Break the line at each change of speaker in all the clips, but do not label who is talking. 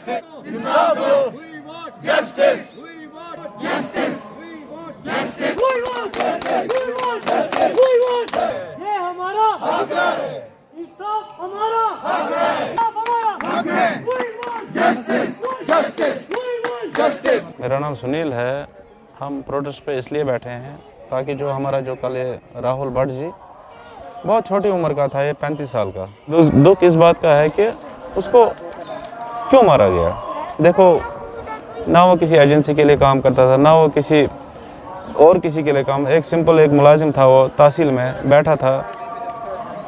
इंसाफ दो, justice, justice, justice,
ये हमारा हक है, इंसाफ हमारा हक है, हक है,
जस्टिस, जस्टिस, जस्टिस।
मेरा नाम सुनील है। हम प्रोटेस्ट पे इसलिए बैठे हैं ताकि जो हमारा जो कल राहुल भट्ट जी बहुत छोटी उम्र का था, ये 35 साल का। दुख इस बात का है कि उसको क्यों मारा गया। देखो, ना वो किसी एजेंसी के लिए काम करता था, ना वो किसी और किसी के लिए काम, एक सिंपल एक मुलाजिम था, वो तहसील में बैठा था।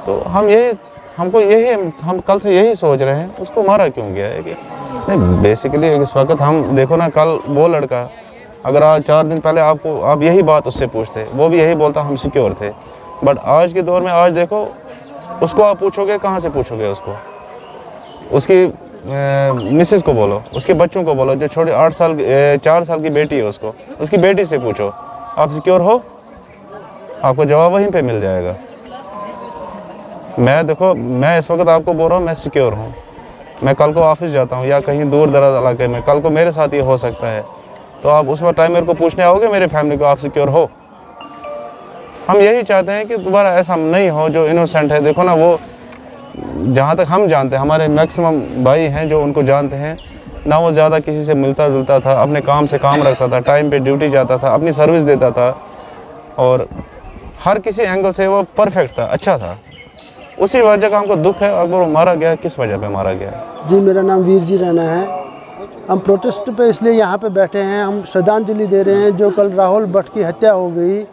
तो हम कल से यही सोच रहे हैं उसको मारा क्यों गया है कि नहीं। बेसिकली इस वक्त हम देखो ना, कल वो लड़का अगर आज 4 दिन पहले आप यही बात उससे पूछते, वो भी यही बोलता हम सिक्योर थे। बट आज के दौर में आज देखो, उसको आप पूछोगे, कहाँ से पूछोगे उसको? उसकी मिसेस को बोलो, उसके बच्चों को बोलो, जो छोटे 4 साल की बेटी है उसको, उसकी बेटी से पूछो आप सिक्योर हो, आपको जवाब वहीं पे मिल जाएगा। मैं इस वक्त आपको बोल रहा हूँ मैं सिक्योर हूँ। मैं कल को ऑफिस जाता हूँ या कहीं दूर दराज इलाके में, कल को मेरे साथ ये हो सकता है, तो आप उस वक्त टाइम मेरे को पूछने आओगे मेरे फैमिली को आप सिक्योर हो? हम यही चाहते हैं कि दोबारा ऐसा नहीं हो। जो इनोसेंट है, देखो ना, वो जहाँ तक हम जानते हैं, हमारे मैक्सिमम भाई हैं जो उनको जानते हैं ना, वो ज़्यादा किसी से मिलता जुलता था, अपने काम से काम रखता था, टाइम पे ड्यूटी जाता था, अपनी सर्विस देता था और हर किसी एंगल से वो परफेक्ट था, अच्छा था। उसी वजह का हमको दुख है। अगर वो मारा गया, किस वजह पे मारा गया?
जी, मेरा नाम वीर जी राणा है। हम प्रोटेस्ट पे इसलिए यहाँ पे बैठे हैं, हम श्रद्धांजलि दे रहे हैं जो कल राहुल भट्ट की हत्या हो गई,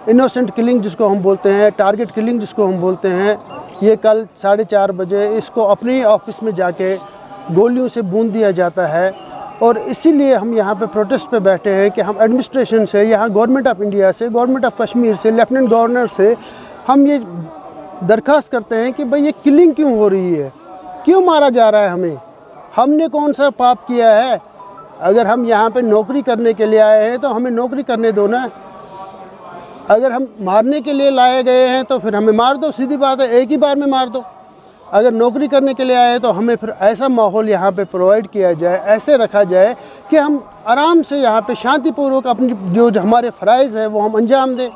इनोसेंट किलिंग जिसको हम बोलते हैं, टारगेट किलिंग जिसको हम बोलते हैं। ये कल 4:30 बजे इसको अपने ऑफिस में जाके गोलियों से भून दिया जाता है। और इसीलिए हम यहाँ पे प्रोटेस्ट पे बैठे हैं कि हम एडमिनिस्ट्रेशन से, यहाँ गवर्नमेंट ऑफ इंडिया से, गवर्नमेंट ऑफ कश्मीर से, लेफ्टिनेंट गवर्नर से हम ये दरख्वास्त करते हैं कि भाई ये किलिंग क्यों हो रही है, क्यों मारा जा रहा है हमें, हमने कौन सा पाप किया है? अगर हम यहाँ पे नौकरी करने के लिए आए हैं तो हमें नौकरी करने दो ना। अगर हम मारने के लिए लाए गए हैं तो फिर हमें मार दो, सीधी बात है, एक ही बार में मार दो। अगर नौकरी करने के लिए आए हैं तो हमें फिर ऐसा माहौल यहाँ पे प्रोवाइड किया जाए, ऐसे रखा जाए कि हम आराम से यहाँ पे शांतिपूर्वक अपनी जो हमारे फ़राइज़ है वो हम अंजाम दें।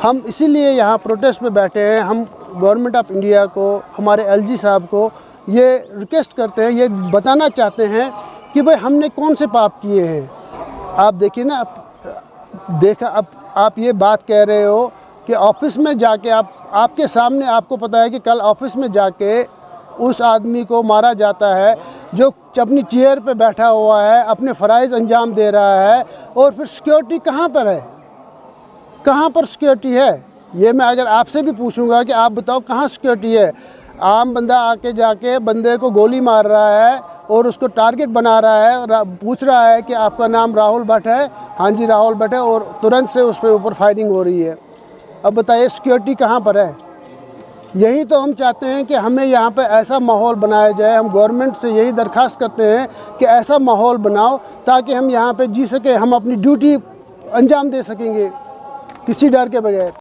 हम इसीलिए यहाँ प्रोटेस्ट पे बैठे हैं। हम गवर्नमेंट ऑफ इंडिया को, हमारे एलजी साहब को ये रिक्वेस्ट करते हैं, ये बताना चाहते हैं कि भाई हमने कौन से पाप किए हैं। आप देखिए ना, अब आप ये बात कह रहे हो कि ऑफिस में जाके आपके सामने आपको पता है कि कल ऑफिस में जाके उस आदमी को मारा जाता है जो अपनी चेयर पे बैठा हुआ है, अपने फ़राइज़ अंजाम दे रहा है। और फिर सिक्योरिटी कहाँ पर है? कहाँ पर सिक्योरिटी है? ये मैं अगर आपसे भी पूछूंगा कि आप बताओ कहाँ सिक्योरिटी है? आम बंदा आके जाके बंदे को गोली मार रहा है और उसको टारगेट बना रहा है और पूछ रहा है कि आपका नाम राहुल भट्ट है? हाँ जी, राहुल भट्ट है, और तुरंत से उस पर ऊपर फायरिंग हो रही है। अब बताइए सिक्योरिटी कहाँ पर है? यही तो हम चाहते हैं कि हमें यहाँ पे ऐसा माहौल बनाया जाए। हम गवर्नमेंट से यही दरख्वास्त करते हैं कि ऐसा माहौल बनाओ ताकि हम यहाँ पे जी सकें, हम अपनी ड्यूटी अंजाम दे सकेंगे किसी डर के बगैर।